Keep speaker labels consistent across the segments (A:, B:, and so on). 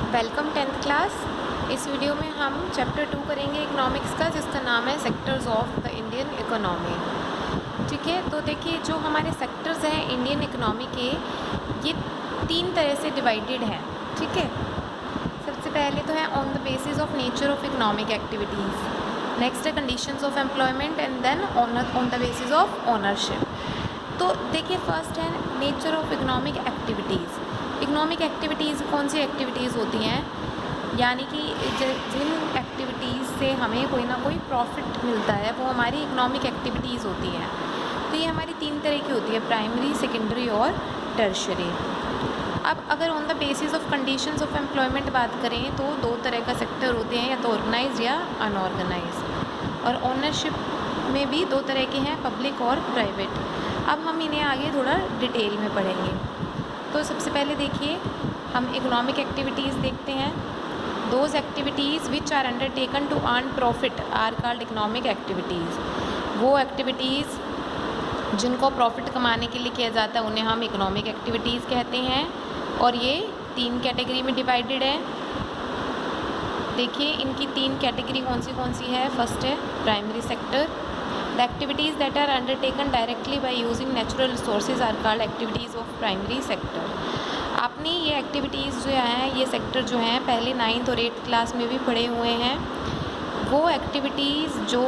A: Welcome 10th class. इस video में हम चैप्टर 2 करेंगे इकोनॉमिक्स का, जिसका नाम है sectors of the Indian economy. ठीक है, तो देखिए जो हमारे सेक्टर्स हैं इंडियन इकोनॉमी के, ये 3 तरह से डिवाइडेड हैं। ठीक है, सबसे पहले तो है on the basis of nature of economic activities, next है conditions of employment and then on the basis of ownership. तो देखिए फर्स्ट है nature of economic activities. Economic activities कौन सी एक्टिविटीज़ होती हैं, यानी कि जिन एक्टिविटीज़ से हमें कोई ना कोई प्रॉफिट मिलता है वो हमारी इकोनॉमिक एक्टिविटीज़ होती हैं। तो ये हमारी 3 तरह की होती है, प्राइमरी, सेकेंडरी और टर्शरी। अब अगर on the basis of conditions of employment बात करें तो 2 तरह का सेक्टर होते हैं, या तो ऑर्गेनाइज या अनऑर्गेनाइज। और ओनरशिप में भी 2 तरह के हैं, पब्लिक और प्राइवेट। अब हम इन्हें आगे थोड़ा डिटेल में पढ़ेंगे। तो सबसे पहले देखिए हम इकोनॉमिक एक्टिविटीज़ देखते हैं। Those activities which are undertaken to earn profit are called economic activities. वो एक्टिविटीज़ जिनको प्रॉफिट कमाने के लिए किया जाता है उन्हें हम इकोनॉमिक एक्टिविटीज़ कहते हैं, और ये 3 कैटेगरी में डिवाइडेड है। देखिए इनकी 3 कैटेगरी कौन सी है। फर्स्ट है primary sector. The activities that are undertaken directly by using natural resources are called activities of primary sector। आपने ये एक्टिविटीज़ जो हैं, ये सेक्टर जो हैं पहले 9th और 8th क्लास में भी पढ़े हुए हैं। वो एक्टिविटीज़ जो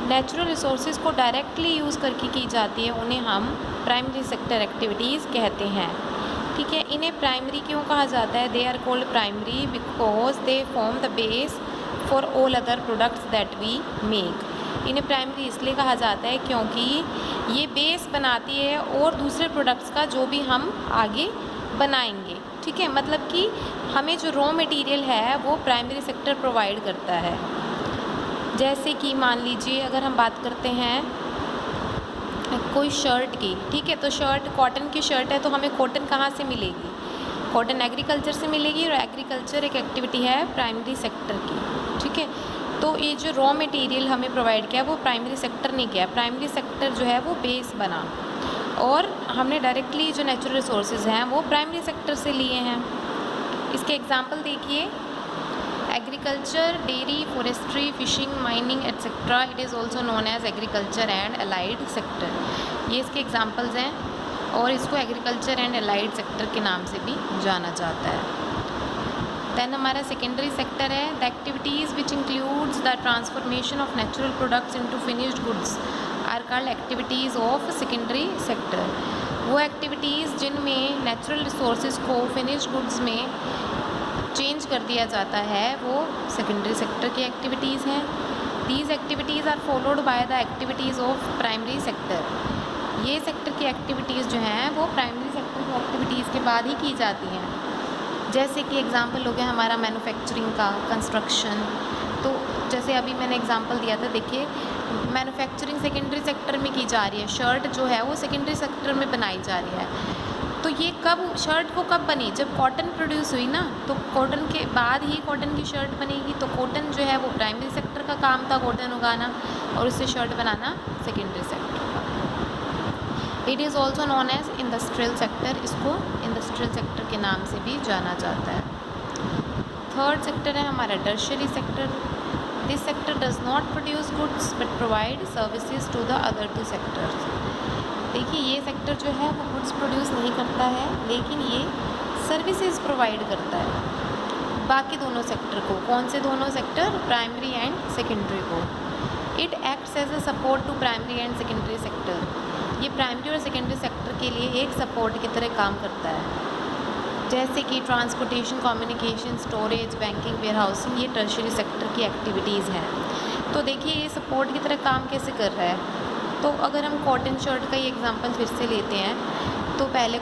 A: नेचुरल रिसोर्सेज को डायरेक्टली यूज़ करके की जाती है उन्हें हम प्राइमरी सेक्टर एक्टिविटीज़ कहते हैं। ठीक है, इन्हें प्राइमरी क्यों कहा जाता है? They are called primary because they form the base for all other products that we make. इन्हें प्राइमरी इसलिए कहा जाता है क्योंकि ये बेस बनाती है और दूसरे प्रोडक्ट्स का जो भी हम आगे बनाएंगे। ठीक है, मतलब कि हमें जो रॉ मटेरियल है वो प्राइमरी सेक्टर प्रोवाइड करता है। जैसे कि मान लीजिए अगर हम बात करते हैं कोई शर्ट की, ठीक है, तो शर्ट कॉटन की शर्ट है तो हमें कॉटन कहाँ से मिलेगी? कॉटन एग्रीकल्चर से मिलेगी, और एग्रीकल्चर एक एक्टिविटी है प्राइमरी सेक्टर की। ठीक है, तो ये जो रॉ मटेरियल हमें प्रोवाइड किया वो प्राइमरी सेक्टर ने किया। प्राइमरी सेक्टर जो है वो बेस बना, और हमने डायरेक्टली जो नेचुरल रिसोर्सेज हैं वो प्राइमरी सेक्टर से लिए हैं। इसके एग्जांपल देखिए, agriculture, dairy, forestry, fishing, mining etcetera. It is also known as agriculture and allied sector. ये इसके एग्जाम्पल्स हैं, और इसको एग्रीकल्चर एंड अलाइड सेक्टर के नाम से भी जाना जाता है। दैन हमारा सेकेंडरी सेक्टर है। The activities which includes the transformation of natural products into finished goods are called activities of secondary sector. वो एक्टिविटीज़ जिनमें नेचुरल रिसोर्सेज को फिनिश्ड गुड्स में चेंज कर दिया जाता है वो सेकेंडरी सेक्टर की एक्टिविटीज़ हैं। These activities are followed by the activities of primary sector. ये सेक्टर की एक्टिविटीज़ जो हैं वो प्राइमरी सेक्टर की एक्टिविटीज़ के बाद ही की जाती हैं। जैसे कि एग्ज़ाम्पल हो गया हमारा मैन्युफैक्चरिंग का, कंस्ट्रक्शन। तो जैसे अभी मैंने एग्ज़ाम्पल दिया था, देखिए मैन्युफैक्चरिंग सेकेंडरी सेक्टर में की जा रही है, शर्ट जो है वो सेकेंडरी सेक्टर में बनाई जा रही है। तो ये कब, शर्ट को कब बनी? जब कॉटन प्रोड्यूस हुई ना, तो कॉटन के बाद ही कॉटन की शर्ट बनेगी। तो कॉटन जो है वो प्राइमरी सेक्टर का काम था, कॉटन उगाना, और उससे शर्ट बनाना सेकेंडरी सेक्टर का। It is also known as industrial sector. इसको इंडस्ट्रियल सेक्टर के नाम से भी जाना जाता है। थर्ड सेक्टर है हमारा tertiary sector. This sector does not produce goods but provide services to the other 2 sectors. देखिए ये सेक्टर जो है वो गुड्स प्रोड्यूस नहीं करता है, लेकिन ये सर्विसेज प्रोवाइड करता है बाकी दोनों सेक्टर को। कौन से दोनों सेक्टर? प्राइमरी एंड सेकेंडरी को। It acts as a support to primary and secondary sector. ये प्राइमरी और सेकेंडरी सेक्टर के लिए एक सपोर्ट की तरह काम करता है। जैसे कि transportation, communication, storage, banking, warehousing, ये टर्शरी सेक्टर की एक्टिविटीज़ हैं। तो देखिए ये सपोर्ट की तरह काम कैसे कर रहा है। तो अगर हम कॉटन शर्ट का ही एग्जांपल फिर से लेते हैं, तो पहले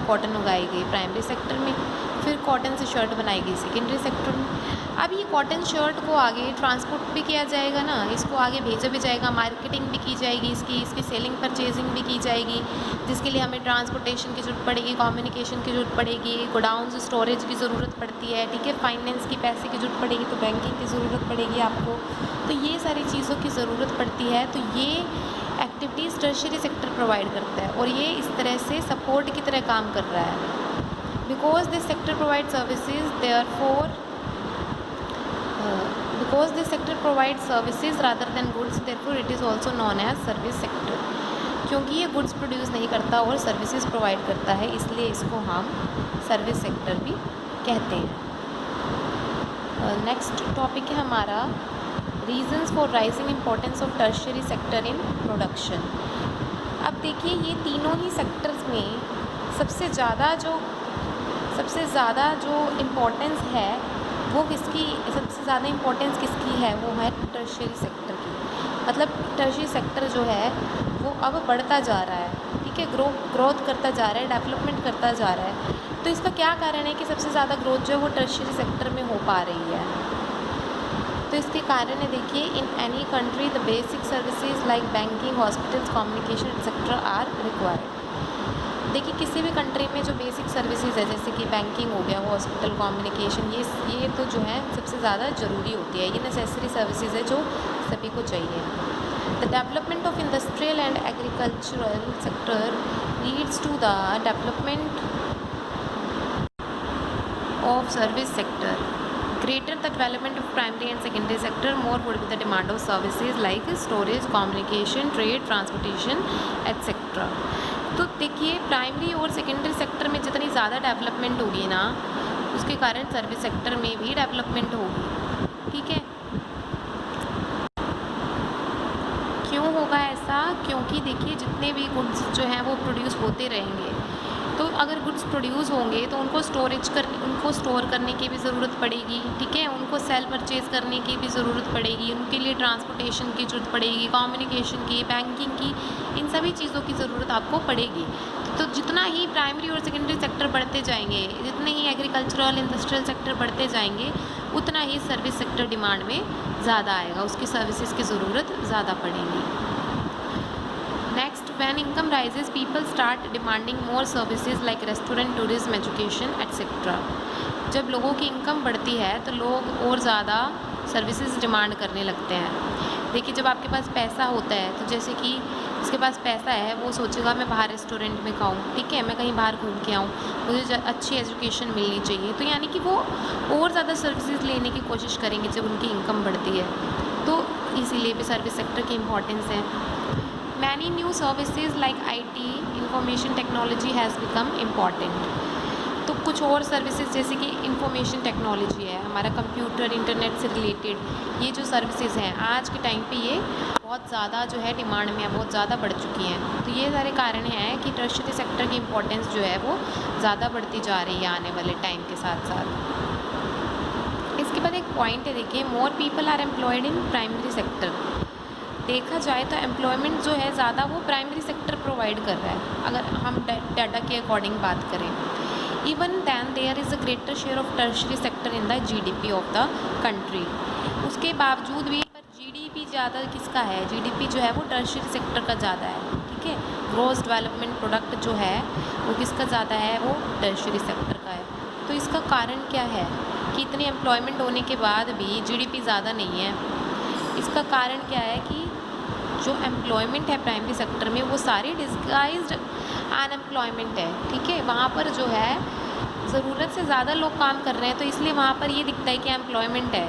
A: कॉटन उगाई गई प्राइमरी सेक्टर में, फिर कॉटन से शर्ट बनाई गई सेकेंडरी सेक्टर में। अब ये कॉटन शर्ट को आगे ट्रांसपोर्ट भी किया जाएगा ना, इसको आगे भेजा भी जाएगा, मार्केटिंग भी की जाएगी, इसकी सेलिंग परचेजिंग भी की जाएगी, जिसके लिए हमें ट्रांसपोर्टेशन की ज़रूरत पड़ेगी, कम्युनिकेशन की ज़रूरत पड़ेगी, गोडाउन स्टोरेज की ज़रूरत पड़ती है। ठीक है, फाइनेंस की पैसे की ज़रूरत पड़ेगी, तो बैंकिंग की ज़रूरत पड़ेगी आपको। तो ये सारी चीज़ों की ज़रूरत पड़ती है। तो ये एक्टिविटीज़ टर्शरी सेक्टर प्रोवाइड करता है, और ये इस तरह से सपोर्ट की तरह काम कर रहा है। because this sector provides services, therefore because this sector provides services rather than goods, therefore it is also known as service sector. क्योंकि ये गुड्स प्रोड्यूस नहीं करता और सर्विसेज प्रोवाइड करता है, इसलिए इसको हम सर्विस सेक्टर भी कहते हैं। नेक्स्ट टॉपिक है हमारा reasons for rising importance of tertiary sector in production. अब देखिए ये तीनों ही सेक्टर्स में सबसे ज़्यादा जो इम्पोर्टेंस है वो किसकी, सबसे ज़्यादा इम्पोर्टेंस किसकी है, वो है टर्शियरी सेक्टर की। मतलब टर्शियरी सेक्टर जो है वो अब बढ़ता जा रहा है, ठीक है, ग्रोथ करता जा रहा है, डेवलपमेंट करता जा रहा है। तो इसका क्या कारण है कि सबसे ज़्यादा ग्रोथ जो है वो टर्शियरी सेक्टर में हो पा रही है? तो इसके कारण है, देखिए, in any country the basic services like banking, hospitals, communication etcetera are required. देखिए किसी भी कंट्री में जो बेसिक सर्विसेज है जैसे कि बैंकिंग हो गया, हॉस्पिटल, कम्युनिकेशन, ये तो जो है सबसे ज़्यादा ज़रूरी होती है, ये नेसेसरी सर्विसेज है जो सभी को चाहिए। The development of industrial and agricultural sector leads to the development of service sector. Greater the development of primary and secondary sector, more would be the demand of services like storage, communication, trade, transportation, etc. तो देखिए primary और secondary sector में जितनी ज़्यादा development होगी ना, उसके कारण सर्विस सेक्टर में भी डेवलपमेंट होगी, ठीक है। क्यों होगा ऐसा? क्योंकि देखिए जितने भी गुड्स जो हैं वो प्रोड्यूस होते रहेंगे, तो अगर गुड्स प्रोड्यूस होंगे तो उनको स्टोर करने की भी ज़रूरत पड़ेगी, ठीक है, उनको सेल परचेज़ करने की भी ज़रूरत पड़ेगी, उनके लिए ट्रांसपोर्टेशन की ज़रूरत पड़ेगी, कम्युनिकेशन की, बैंकिंग की, इन सभी चीज़ों की ज़रूरत आपको पड़ेगी। तो जितना ही प्राइमरी और सेकेंडरी सेक्टर बढ़ते जाएंगे, जितने ही एग्रीकल्चरल, इंडस्ट्रियल सेक्टर बढ़ते जाएंगे, उतना ही सर्विस सेक्टर डिमांड में ज़्यादा आएगा, उसकी सर्विसेज की ज़रूरत ज़्यादा पड़ेगी। Next, when income rises people start demanding more services like restaurant, tourism, education etcetera. जब लोगों की इनकम बढ़ती है तो लोग और ज़्यादा सर्विसेज डिमांड करने लगते हैं। देखिए जब आपके पास पैसा होता है तो जैसे कि जिसके पास पैसा है वो सोचेगा मैं बाहर रेस्टोरेंट में खाऊं, ठीक है, मैं कहीं बाहर घूम के आऊं, मुझे अच्छी एजुकेशन मिलनी चाहिए, तो यानी कि वो और ज़्यादा सर्विसेज लेने की कोशिश करेंगे जब उनकी इनकम बढ़ती है। तो इसीलिए भी सर्विस सेक्टर की इम्पोर्टेंस है। Many new services like IT, information technology has become important। तो कुछ और सर्विसेज जैसे कि इंफॉर्मेशन टेक्नोलॉजी है, हमारा कंप्यूटर, इंटरनेट से रिलेटेड ये जो सर्विसेज हैं आज के टाइम पे ये बहुत ज़्यादा जो है डिमांड में बहुत ज़्यादा बढ़ चुकी हैं। तो ये सारे कारण हैं कि टर्शियरी सेक्टर की इम्पोर्टेंस जो है वो ज़्यादा बढ़ती जा रही है आने वाले टाइम के साथ साथ। इसके बाद एक पॉइंट है, देखिए, more people are employed in primary sector. देखा जाए तो एम्प्लॉयमेंट जो है ज़्यादा वो प्राइमरी सेक्टर प्रोवाइड कर रहा है, अगर हम डाटा के अकॉर्डिंग बात करें। Even than there is a greater share of tertiary sector in the GDP of the country. उसके बावजूद भी पर GDP ज़्यादा किसका है? GDP जो है वो टर्शियरी सेक्टर का ज़्यादा है, ठीक है। ग्रॉस डेवलपमेंट प्रोडक्ट जो है वो किसका ज़्यादा है? वो टर्शियरी सेक्टर का है। तो इसका कारण क्या है कि इतनी एम्प्लॉयमेंट होने के बाद भी GDP ज़्यादा नहीं है? इसका कारण क्या है कि जो एम्प्लॉयमेंट है प्राइमरी सेक्टर में वो सारी डिस्गाइज्ड अनएम्प्लॉयमेंट है, ठीक है। वहाँ पर जो है ज़रूरत से ज़्यादा लोग काम कर रहे हैं, तो इसलिए वहाँ पर ये दिखता है कि एम्प्लॉयमेंट है,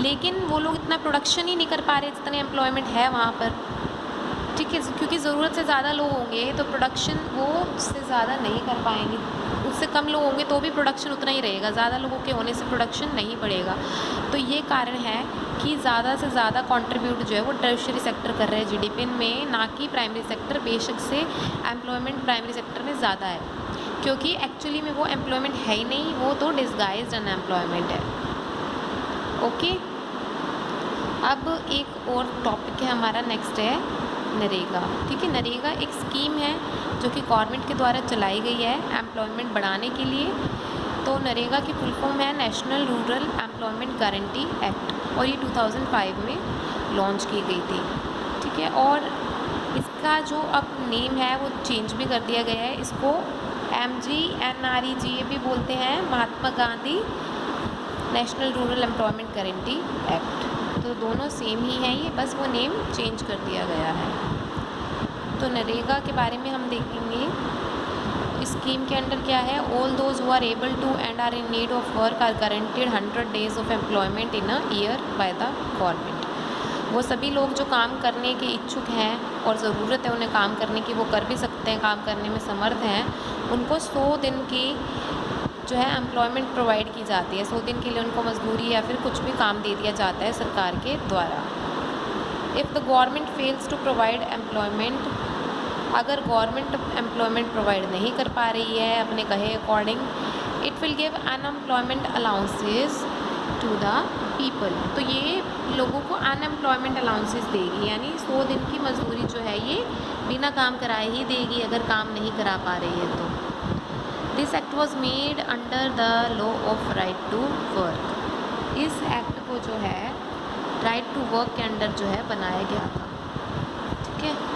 A: लेकिन वो लोग इतना प्रोडक्शन ही नहीं कर पा रहे जितने एम्प्लॉयमेंट है वहाँ पर, ठीक है, क्योंकि ज़रूरत से ज़्यादा लोग होंगे तो प्रोडक्शन वो उससे ज़्यादा नहीं कर पाएंगे, उससे कम लोग होंगे तो भी प्रोडक्शन उतना ही रहेगा, ज़्यादा लोगों के होने से प्रोडक्शन नहीं बढ़ेगा। तो ये कारण है कि ज़्यादा से ज़्यादा कंट्रीब्यूट जो है वो टर्शियरी सेक्टर कर रहे हैं GDP में, ना कि प्राइमरी सेक्टर। बेशक से एम्प्लॉयमेंट प्राइमरी सेक्टर में ज़्यादा है, क्योंकि एक्चुअली में वो एम्प्लॉयमेंट है ही नहीं, वो तो डिस्गाइज्ड अनएम्प्लॉयमेंट है। ओके, अब एक और टॉपिक है हमारा, नेक्स्ट है नरेगा, ठीक है। नरेगा एक स्कीम है जो कि गवर्नमेंट के द्वारा चलाई गई है एम्प्लॉयमेंट बढ़ाने के लिए। तो नरेगा की फुल फॉर्म है national rural employment guarantee act, और ये 2005 में लॉन्च की गई थी, ठीक है। और इसका जो अब नेम है वो चेंज भी कर दिया गया है, इसको MGNREGA भी बोलते हैं, Mahatma Gandhi national rural employment guarantee act. तो दोनों सेम ही हैं, ये बस वो नेम चेंज कर दिया गया है। तो नरेगा के बारे में हम देखेंगे, इस स्कीम के अंडर क्या है, all those who are able to and are in need of work are guaranteed 100 days of employment in a year by the government. वो सभी लोग जो काम करने के इच्छुक हैं और ज़रूरत है उन्हें काम करने की, वो कर भी सकते हैं, काम करने में समर्थ हैं, उनको 100 दिन की जो है एम्प्लॉयमेंट प्रोवाइड की जाती है। 100 दिन के लिए उनको मजदूरी या फिर कुछ भी काम दे दिया जाता है सरकार के द्वारा। If the government fails to provide employment, अगर गवर्नमेंट एम्प्लॉयमेंट प्रोवाइड नहीं कर पा रही है अपने कहे according, it will give unemployment allowances to the people, तो ये लोगों को अनएम्प्लॉयमेंट अलाउंसेस देगी, यानी 100 दिन की मजदूरी जो है ये बिना काम कराए ही देगी अगर काम नहीं करा पा रही है तो। This act was made under the law of right to work. इस एक्ट को जो है राइट टू वर्क के अंडर जो है बनाया गया था। ठीक है।